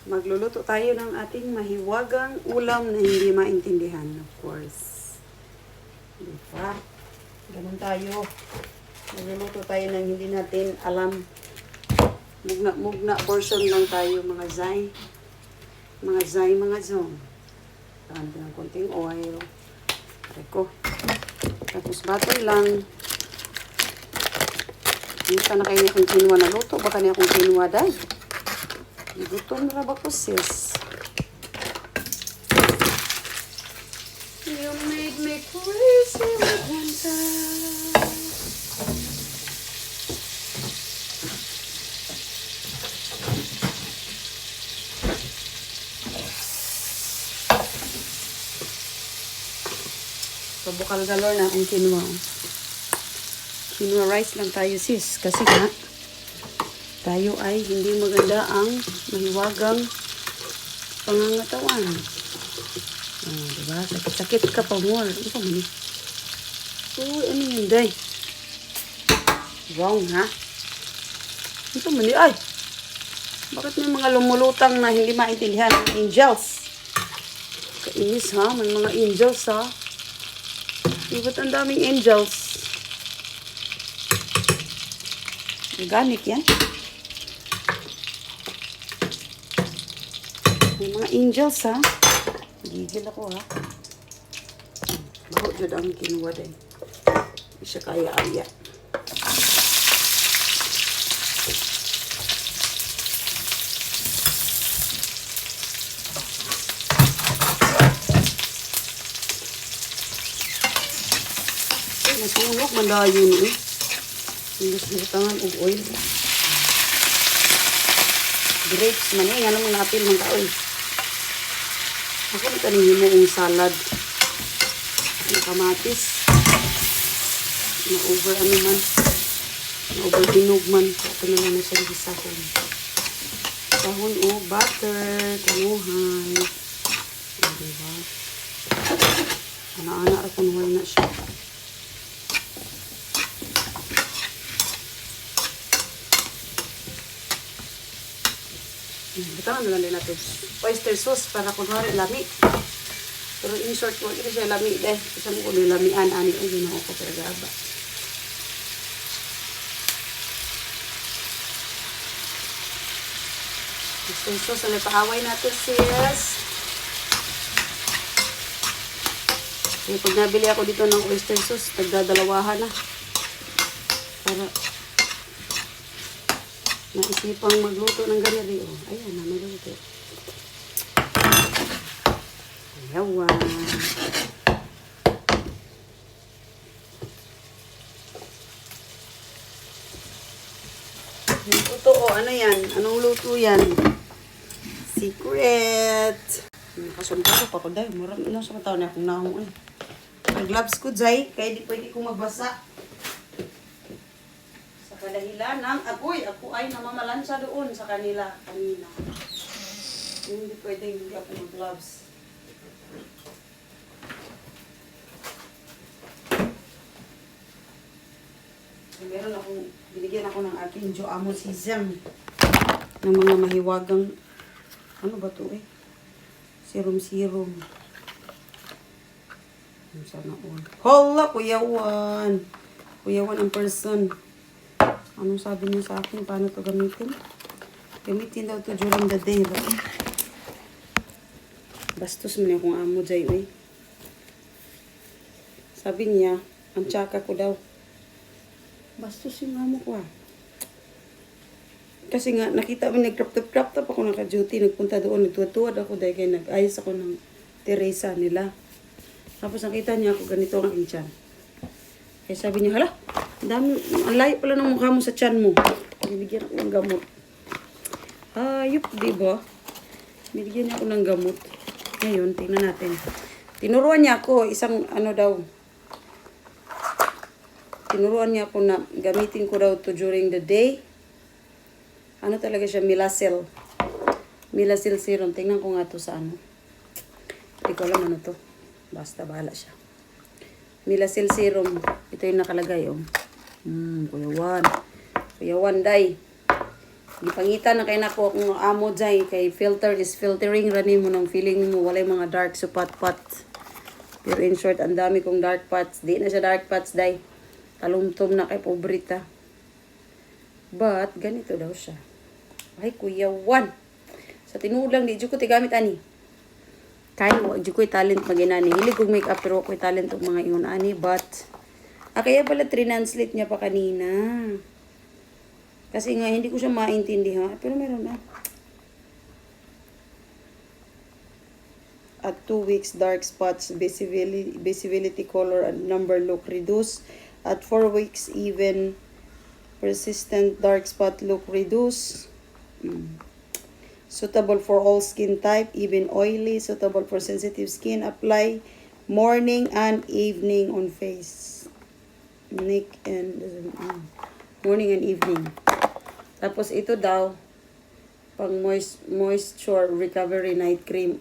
Magluluto tayo ng ating mahiwagang ulam na hindi maintindihan, of course. Diba? Ganun tayo. Magluluto tayo ng hindi natin alam. Mugna portion lang tayo, mga zay. Mga zong. Tahan ko ng konting oil. Reko. Tapos butter lang. Hindi ka na kayo akong kinuha na luto. Baka na akong kinuha dahil. Gutom na ba ko, sis? You made me crazy with one time. So, bukal galore na akong kinuha. Kinuha rice lang tayo, sis. Kasi nga, tayo ay hindi maganda ang mahiwagang pangangatawan. Oh, diba? Sakit-sakit ka pa more. Ano pa man? Uy, ano yun, day? Wrong, ha? Ano pa man? Ay! Bakit may mga lumulutang na hindi maintindihan? Angels. Kainis, ha? May mga angels, ha? Ba't ang daming angels? Organic yan. May mga angels, ha? Gigil ako, ha? Baho dyan ang kinuha din. Hindi siya kaya-aya. Nasunog, mandayo no, eh. Hindi sa tangan og oil. Grapes man, eh. Yan ang mga apil ng taon. Ako na tanihin mo yung salad. Yung kamatis. Na-over ano man. Na-over dinog man. Ito na lang na siya ng sahon. Sahon o butter. Kanuhan. O, diba? Ana-ana ako naman na siya. Bitawan na lang din natin oyster sauce para kunwari lami. Pero in short, huwag ito siya lami deh. Kasi mo kung lamian, ani ang ginawa ko pero gaba. Oyster sauce, ang paaway natin sis. Kaya pag nabili ako dito ng oyster sauce, nagdadalawahan na. Para naisipang magluto ng ganyan. Oh, ayan na, magluto. Ayawan. Yung luto, oh, ano yan? Anong luto yan? Secret. Nakasundalo pa ko dahil. Marami na sa matao na akong nahong. Nag-gloves ko, Jay. Kaya di pwede kong magbasa. Kadahilan ng agoy. Ako ay namamalansa doon sa kanila kanina. Hindi pwedeng hindi ako mag-gloves. Meron akong, binigyan ako ng aking Joamo Sism ng mga mahiwagang, ano ba ito eh? Serum. Sana all. Hala, kuyawan. Kuyawan ang person. Anong sabi niya sa akin? Paano ito gamitin? Gamitin daw ito during the day. Ba? Bastos mo niya kung amo dyan eh. Sabi niya, ang tsaka ko daw. Bastos yung amo ko ah. Kasi nga, nakita mo nag-crop top ako naka-duty. Nagpunta doon, nagtuwad ako dahil kaya nag-ayos ako ng Teresa nila. Tapos nakita niya ako ganito ang aking tiyan. Kaya sabi niya, hala, ang layo pala ng mukha mo sa tiyan mo. Binigyan ako ng gamot. Ayup, diba? Binigyan niya ako ng gamot. Ngayon, tingnan natin. Tinuruan niya ako, isang ano daw. Tinuruan niya ako na gamitin ko daw to during the day. Ano talaga siya? Milacil. Milacil serum. Tingnan ko nga to sa ano. Hindi ko alam ano to. Basta bahala siya. Milacil serum. Ito yung nakalagay, oh. Kuyawan. Kuyawan, day. Gipangitan na kay nako akong amo dyan. Kay filter is filtering ranin mo ng feeling mo. Walay mga dark supat-pat. Pero in short, ang dami kong dark spots. Di na siya dark spots, day. Talumtom na kay pobrita. But, ganito daw siya. Ay, Kuya Juan. Sa tinulang, di ko tigamit ani. Kaya, di ko'y talent maginani. Hilig kong make-up, pero ko'y talent og mga ingon ani. But, kaya pala translate niya pa kanina. Kasi nga, hindi ko siya maintindihan. Pero meron na. At 2 weeks, dark spots, visibility color, and number look reduce. At 4 weeks, even persistent dark spot look reduce. Suitable for all skin type, even oily. Suitable for sensitive skin. Apply morning and evening on face. Neck and morning and evening. Tapos ito daw, pang moisture recovery night cream.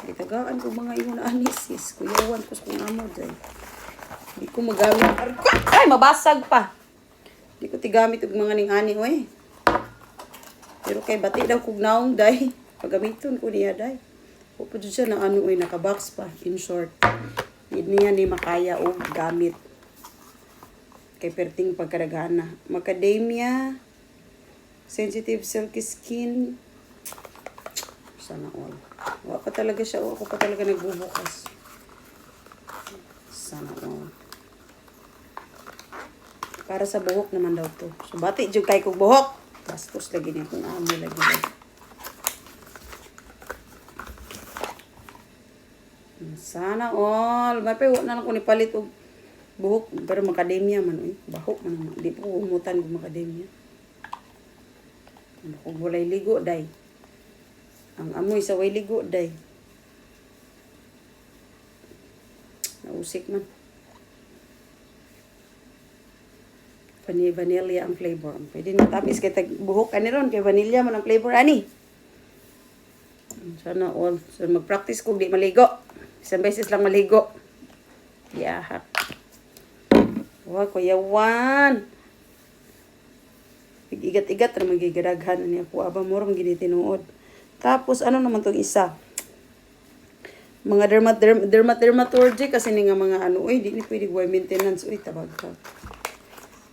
Itagaan ko mga ingon anisis. Kuya Juan ko sa kong amo dyan. Hindi ko magamit. Ay, mabasag pa. Hindi ko tigamit og mga ning-ani, oy. Pero kay bati daw kog naong day. Pagamiton ko niya day. Upo dyan siya na ano, oy, nakabox pa. In short. Hindi niya ni makaya o gamit. Kay perting pagkaragana. Macadamia. Sensitive silky skin. Sana all. Wala pa talaga siya. Ako pa talaga nagbubukas. Sana all. Para sa buhok naman daw to. So, bati dyan kay kong buhok. Bastos lagi niya kung amo lagi. Sana all. Mapay, wala na lang ko nipalit og buhok. Pero macadamia man. Bahok man naman. Di po umutan ng macadamia. Kung walay ligo, day. Ang amoy sa way ligo, day. Nausik man. Vanilla ang flavor. Pwede na tapis kay buhok ani ron kay vanilla man ang flavor ani. Sana all. So mag-practice kung di maligo. Isang beses lang maligo. Yeah. Wow, Kuya Juan. Igat-igat na magigadaghan niya po. Aba, morong ginitinuod. Tapos, ano naman tong isa? Mga dermatology kasi nga mga ano, uy, di ni pwede buhay maintenance. Uy, tabag ka.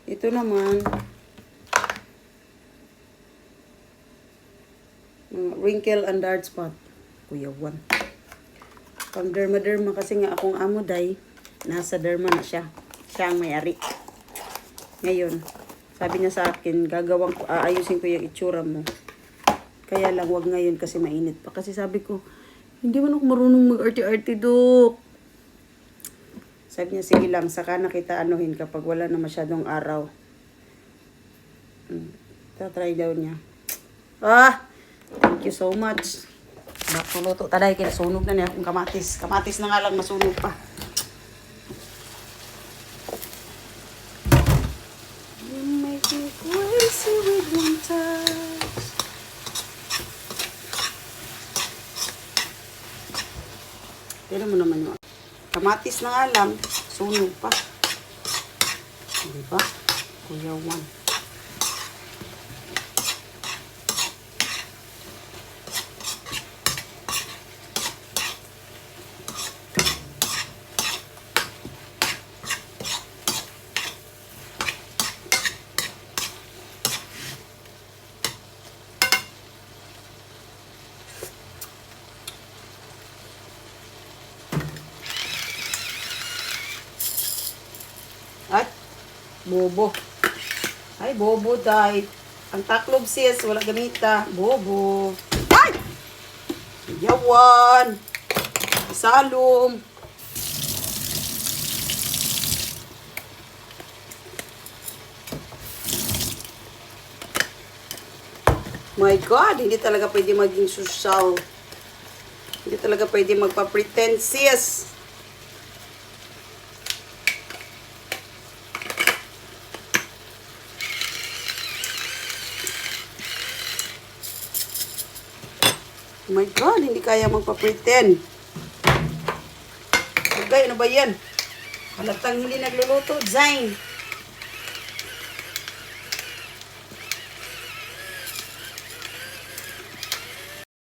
Ito naman, wrinkle and dark spot. Kuya Juan. Pang derma kasi nga akong amo day, nasa derma na siya. Siya ang may-ari. Ngayon, sabi niya sa akin, aayusin ko yung itsura mo. Kaya lang, wag ngayon kasi mainit pa. Kasi sabi ko, hindi man ako marunong mag-arte-arte, Dok. Sabi niya, sige lang, saka na kita anuhin kapag wala na masyadong araw. Tatry daw niya. Thank you so much. Nakuluto taday, kinasunog na niya akong kamatis. Kamatis na nga lang, masunog pa. Pero mo naman yung kamatis na nga lang, sunog pa. Diba? Kuya Juan. Bobo. Ay, bobo, day. Ang taklob sis, wala gamita. Bobo. Ay! Yawan. Salom. My God, hindi talaga pwede maging social. Hindi talaga pwede magpa-pretend sis. Oh my God, hindi kaya magpa-pretend. Okay, ano ba yan? Halatang hindi nagluluto. Zain.